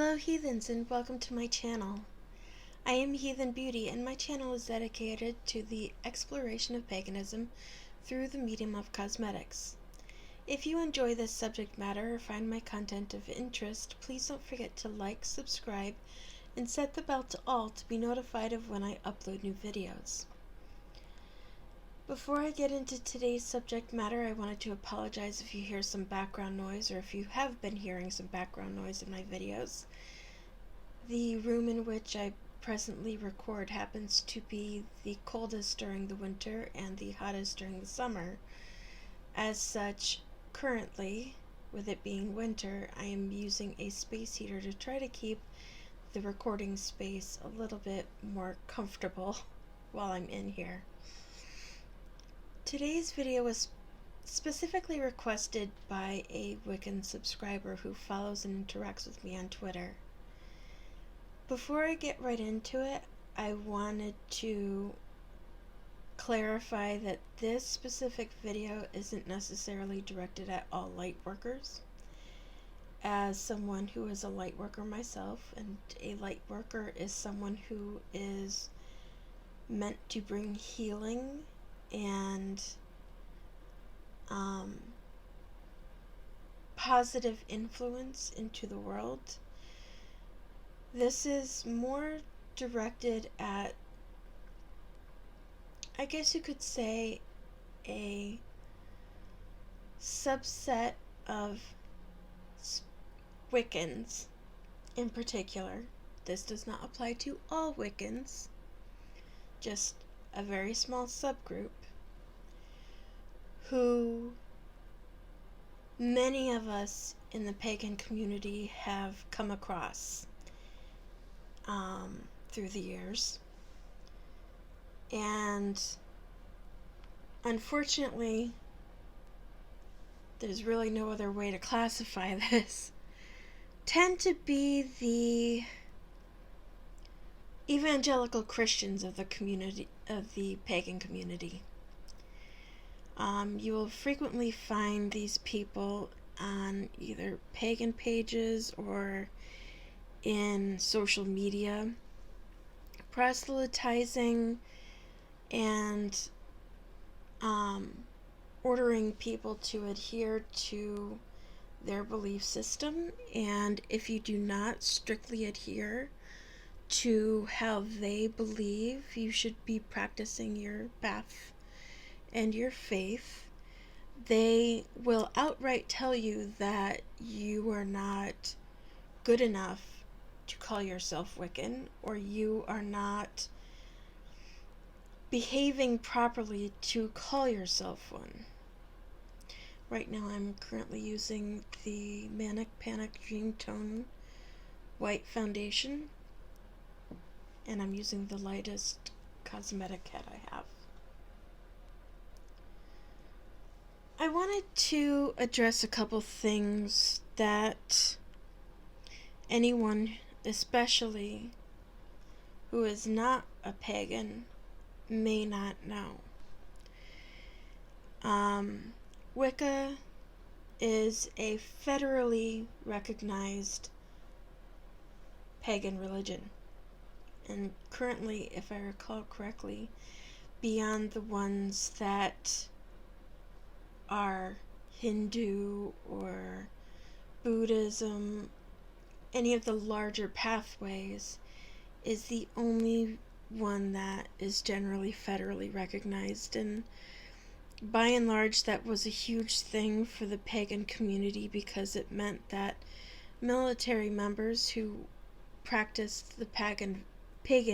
Hello heathens, and welcome to my channel. I am Heathen Beauty, and my channel is dedicated to the exploration of paganism through the medium of cosmetics. If you enjoy this subject matter or find my content of interest, please don't forget to like, subscribe, and set the bell to all to be notified of when I upload new videos. Before I get into today's subject matter, I wanted to apologize if you hear some background noise or if you have been hearing some background noise in my videos. The room in which I presently record happens to be the coldest during the winter and the hottest during the summer. As such, currently, with it being winter, I am using a space heater to try to keep the recording space a little bit more comfortable while I'm in here. Today's video was specifically requested by a Wiccan subscriber who follows and interacts with me on Twitter. Before I get right into it, I wanted to clarify that this specific video isn't necessarily directed at all light workers. As someone who is a light worker myself, and a light worker is someone who is meant to bring healing and positive influence into the world. This is more directed at, I guess you could say, a subset of Wiccans in particular. This does not apply to all Wiccans, just a very small subgroup who many of us in the pagan community have come across through the years. And unfortunately, there's really no other way to classify this, tend to be the evangelical Christians of the community, of the pagan community. You will frequently find these people on either pagan pages or in social media, proselytizing and ordering people to adhere to their belief system. And if you do not strictly adhere to how they believe you should be practicing your path and your faith, they will outright tell you that you are not good enough to call yourself Wiccan, or you are not behaving properly to call yourself one. Right now I'm currently using the Manic Panic Dream Tone white foundation, and I'm using the lightest cosmetic kit I have. I wanted to address a couple things that anyone, especially who is not a pagan, may not know. Wicca is a federally recognized pagan religion, and currently, if I recall correctly, beyond the ones that are Hindu or Buddhism, any of the larger pathways, is the only one that is generally federally recognized. And by and large, that was a huge thing for the pagan community, because it meant that military members who practiced the pagan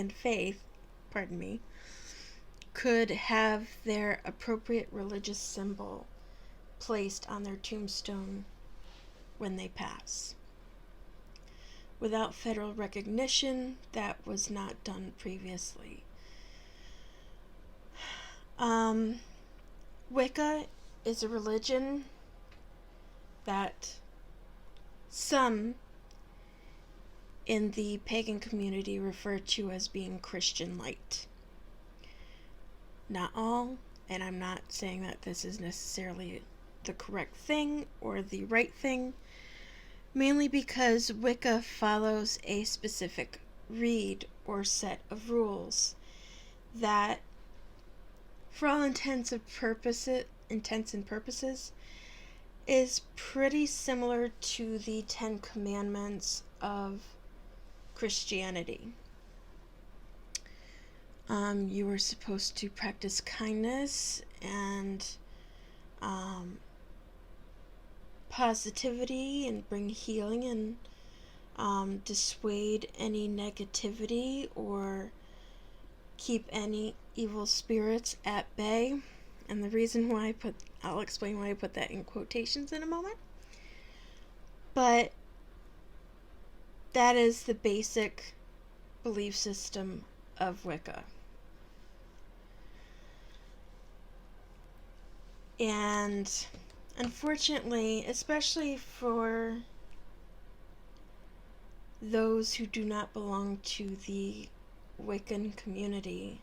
faith, could have their appropriate religious symbol placed on their tombstone when they pass. Without federal recognition, that was not done previously. Wicca is a religion that some in the pagan community refer to as being Christian light. Not all, and I'm not saying that this is necessarily the correct thing or the right thing, mainly because Wicca follows a specific read or set of rules that, for all intents and purposes, is pretty similar to the 10 Commandments of Christianity. You were supposed to practice kindness and positivity and bring healing and dissuade any negativity or keep any evil spirits at bay. And the reason why I'll explain why I put that in quotations in a moment. But that is the basic belief system of Wicca. And unfortunately, especially for those who do not belong to the Wiccan community,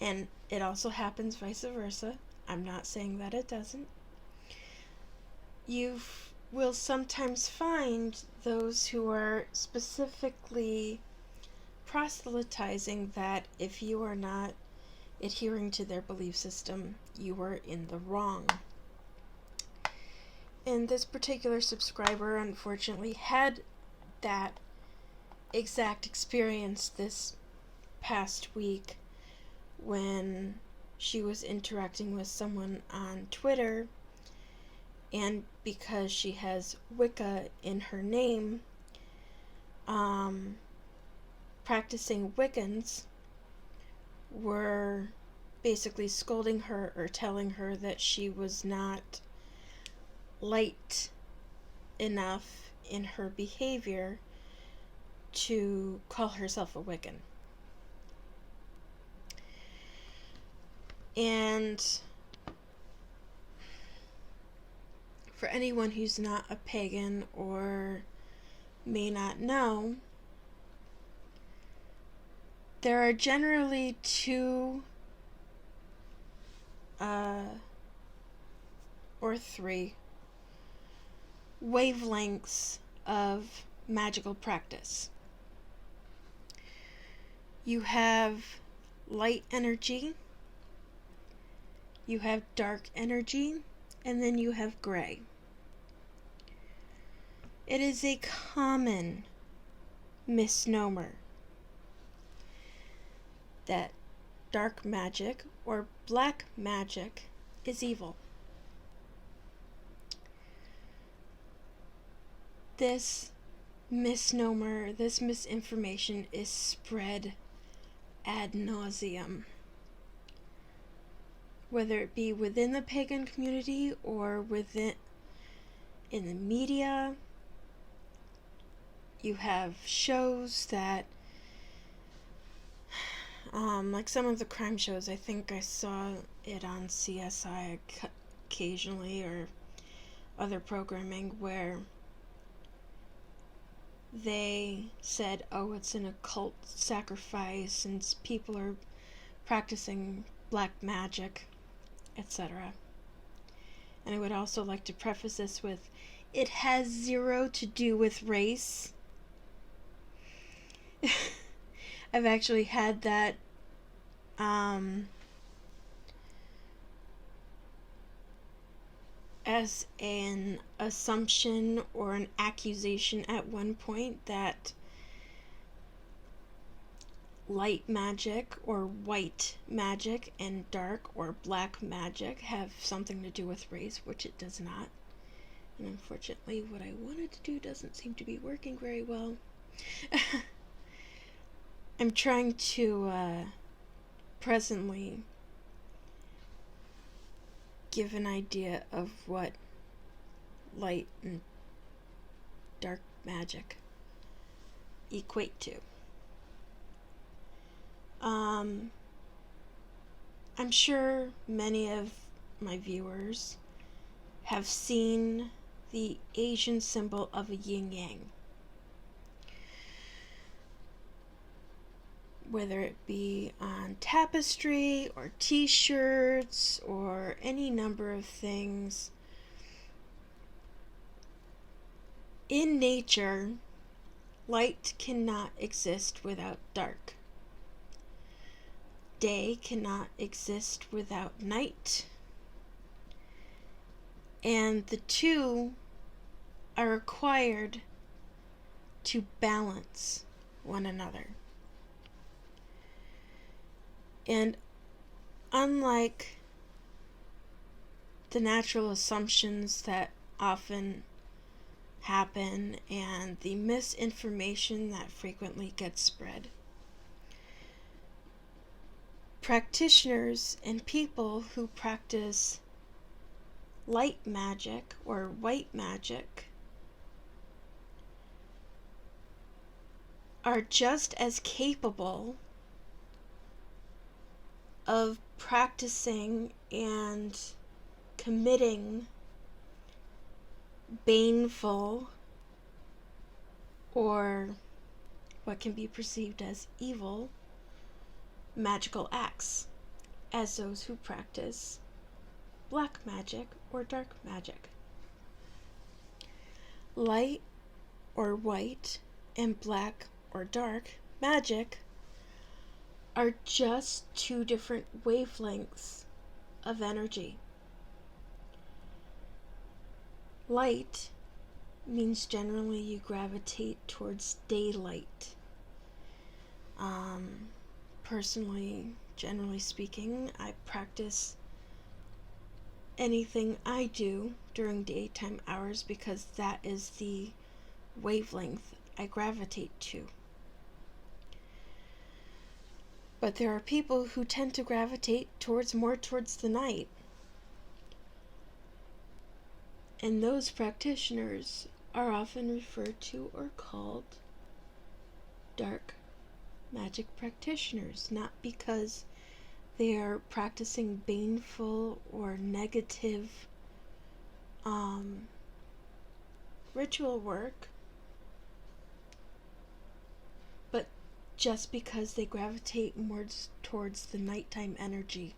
and it also happens vice versa, I'm not saying that it doesn't, you will sometimes find those who are specifically proselytizing that if you are not adhering to their belief system, you are in the wrong. And this particular subscriber unfortunately had that exact experience this past week when she was interacting with someone on Twitter, and because she has Wicca in her name, practicing Wiccans were basically scolding her or telling her that she was not light enough in her behavior to call herself a Wiccan. And for anyone who's not a pagan or may not know, there are generally two or three wavelengths of magical practice. You have light energy, you have dark energy, and then you have gray. It is a common misnomer that dark magic or black magic is evil. This misnomer, this misinformation is spread ad nauseum, whether it be within the pagan community or within in the media. You have shows that like some of the crime shows, I think I saw it on CSI occasionally or other programming, where they said, oh, it's an occult sacrifice and people are practicing black magic, etc. And I would also like to preface this with, it has zero to do with race. I've actually had that as an assumption or an accusation at one point, that light magic or white magic and dark or black magic have something to do with race, which it does not. And unfortunately, what I wanted to do doesn't seem to be working very well. I'm trying to presently give an idea of what light and dark magic equate to. I'm sure many of my viewers have seen the Asian symbol of a yin-yang. Whether it be on tapestry or t-shirts or any number of things, In nature, light cannot exist without dark. Day cannot exist without night. And the two are required to balance one another. And unlike the natural assumptions that often happen and the misinformation that frequently gets spread, practitioners and people who practice light magic or white magic are just as capable of practicing and committing baneful or what can be perceived as evil magical acts as those who practice black magic or dark magic. Light or white and black or dark magic are just two different wavelengths of energy. Light means generally you gravitate towards daylight. Personally, generally speaking, I practice anything I do during daytime hours because that is the wavelength I gravitate to. But there are people who tend to gravitate more towards the night. And those practitioners are often referred to or called dark magic practitioners, not because they are practicing baneful or negative ritual work, but just because they gravitate more towards the nighttime energy.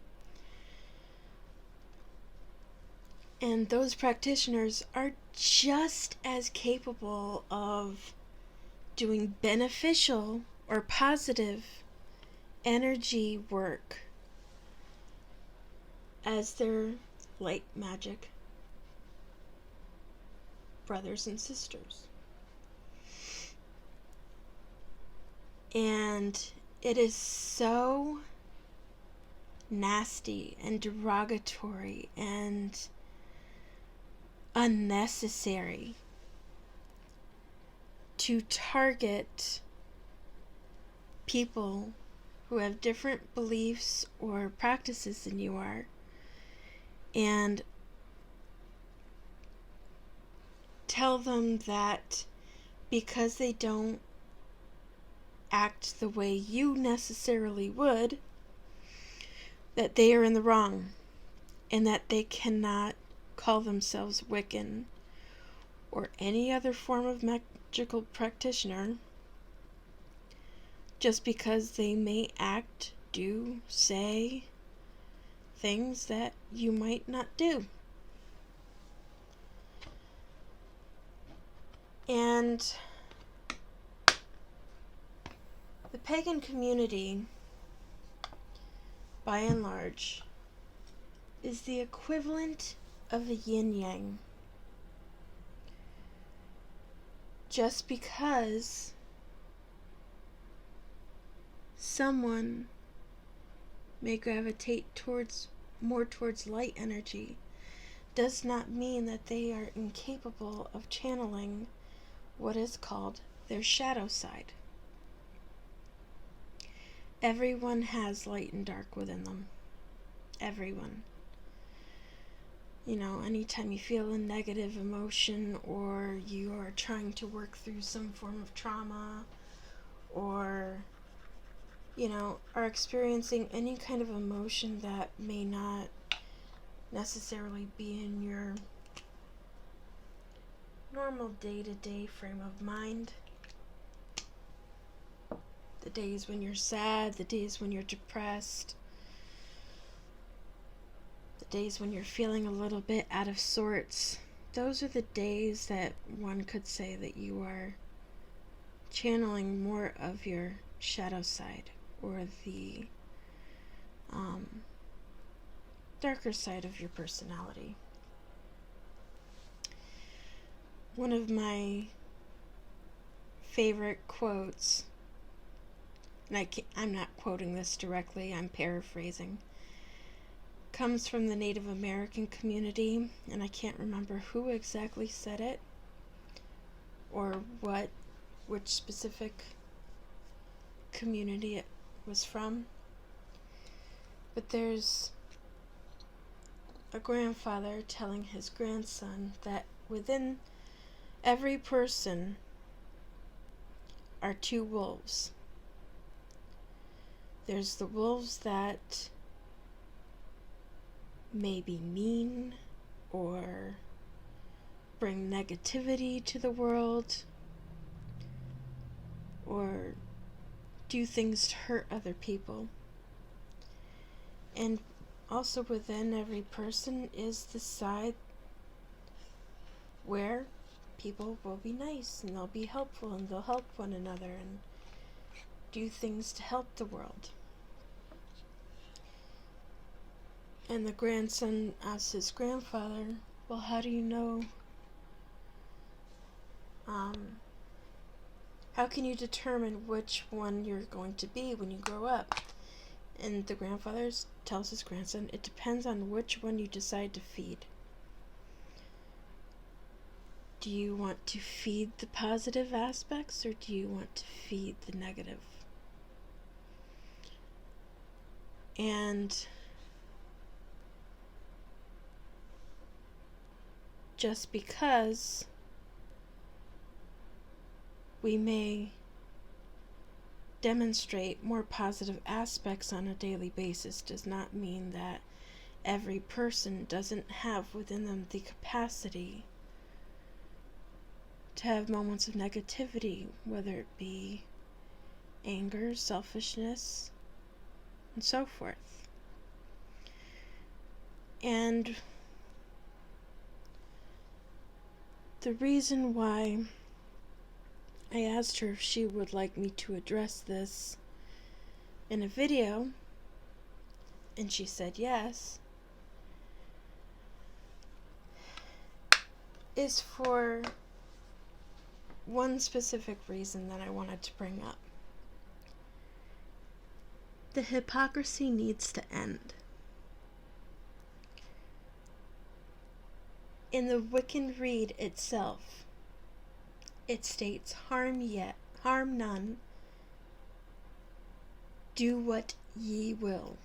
And those practitioners are just as capable of doing beneficial or positive energy work as their light magic brothers and sisters. And it is so nasty and derogatory and unnecessary to target people who have different beliefs or practices than you are and tell them that because they don't act the way you necessarily would, that they are in the wrong and that they cannot call themselves Wiccan or any other form of magical practitioner just because they may act, do, say things that you might not do. And the pagan community, by and large, is the equivalent of a yin-yang. Just because someone may gravitate more towards light energy does not mean that they are incapable of channeling what is called their shadow side. Everyone has light and dark within them. Everyone. You know, anytime you feel a negative emotion or you are trying to work through some form of trauma or, you know, are experiencing any kind of emotion that may not necessarily be in your normal day-to-day frame of mind. The days when you're sad, the days when you're depressed, the days when you're feeling a little bit out of sorts, those are the days that one could say that you are channeling more of your shadow side, or the darker side of your personality. One of my favorite quotes, and I'm not quoting this directly, I'm paraphrasing, comes from the Native American community, and I can't remember who exactly said it or which specific community it was from. But there's a grandfather telling his grandson that within every person are two wolves. There's the wolves that may be mean or bring negativity to the world or do things to hurt other people. And also within every person is the side where people will be nice and they'll be helpful and they'll help one another and do things to help the world. And the grandson asks his grandfather, well, how do you know, how can you determine which one you're going to be when you grow up? And the grandfather tells his grandson, it depends on which one you decide to feed. Do you want to feed the positive aspects, or do you want to feed the negative? And just because we may demonstrate more positive aspects on a daily basis does not mean that every person doesn't have within them the capacity to have moments of negativity, whether it be anger, selfishness, and so forth. And the reason why I asked her if she would like me to address this in a video, and she said yes, is for one specific reason that I wanted to bring up. The hypocrisy needs to end. In the Wiccan Rede itself, it states, harm none, do what ye will.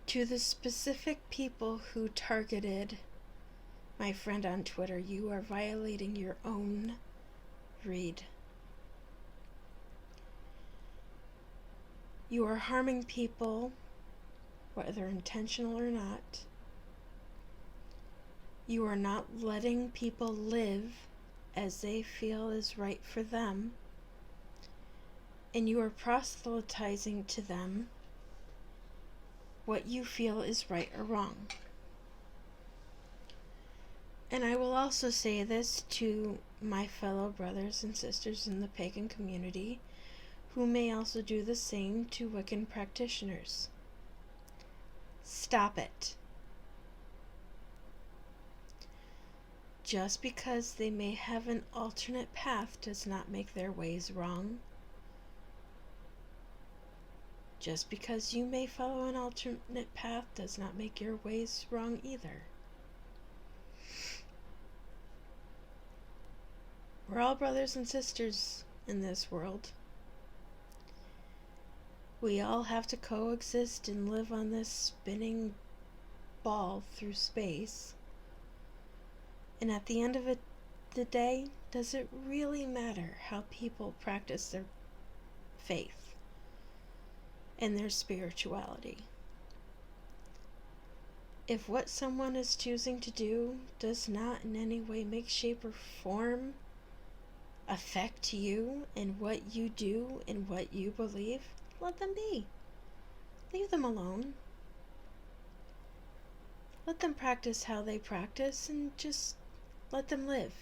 To the specific people who targeted my friend on Twitter, you are violating your own rede. You are harming people, whether intentional or not. You are not letting people live as they feel is right for them, and you are proselytizing to them what you feel is right or wrong. And I will also say this to my fellow brothers and sisters in the pagan community, who may also do the same to Wiccan practitioners. Stop it. Just because they may have an alternate path does not make their ways wrong. Just because you may follow an alternate path does not make your ways wrong either. We're all brothers and sisters in this world. We all have to coexist and live on this spinning ball through space. And at the end of the day, does it really matter how people practice their faith and their spirituality? If what someone is choosing to do does not in any way, make, shape, or form affect you and what you do and what you believe, let them be. Leave them alone. Let them practice how they practice and just let them live.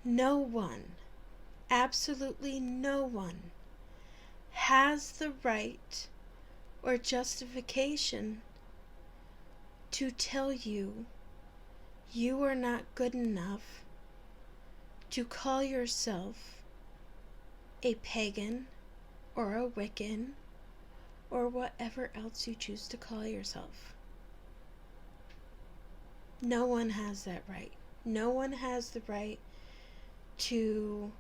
No one, absolutely no one, has the right or justification to tell you you are not good enough to call yourself a pagan or a Wiccan or whatever else you choose to call yourself. No one has that right. No one has the right to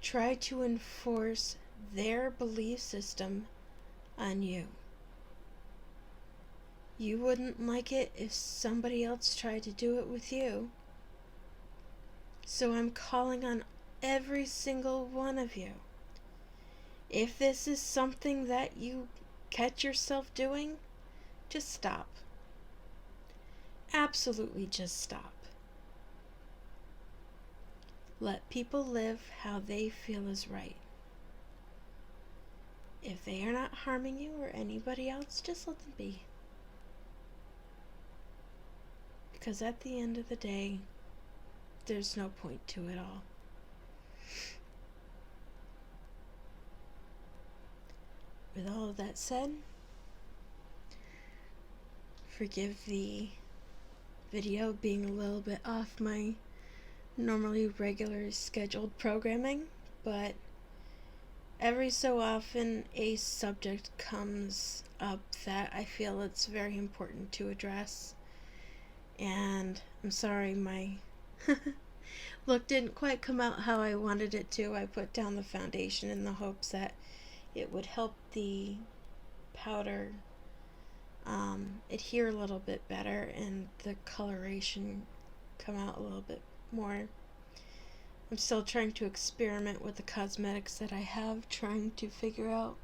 try to enforce their belief system on you. You wouldn't like it if somebody else tried to do it with you. So I'm calling on every single one of you. If this is something that you catch yourself doing, just stop. Absolutely just stop. Let people live how they feel is right. If they are not harming you or anybody else, just let them be. Because at the end of the day, there's no point to it all. With all of that said, forgive the video being a little bit off my normally regular scheduled programming, but every so often a subject comes up that I feel it's very important to address. And I'm sorry my look didn't quite come out how I wanted it to. I put down the foundation in the hopes that it would help the powder adhere a little bit better and the coloration come out a little bit more. I'm still trying to experiment with the cosmetics that I have, trying to figure out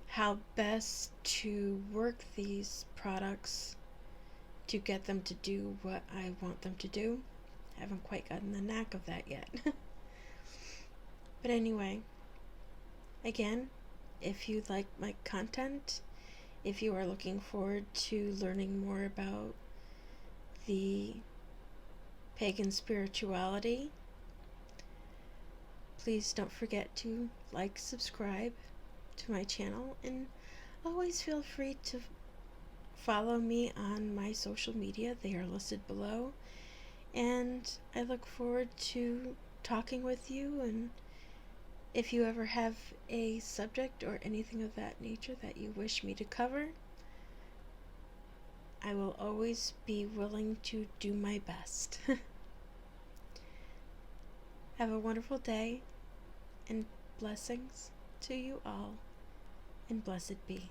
how best to work these products to get them to do what I want them to do. I haven't quite gotten the knack of that yet. But anyway, again, if you like my content, if you are looking forward to learning more about the pagan spirituality, please don't forget to like, subscribe to my channel, and always feel free to follow me on my social media. They are listed below, and I look forward to talking with you. And if you ever have a subject or anything of that nature that you wish me to cover, I will always be willing to do my best. Have a wonderful day, and blessings to you all, and blessed be.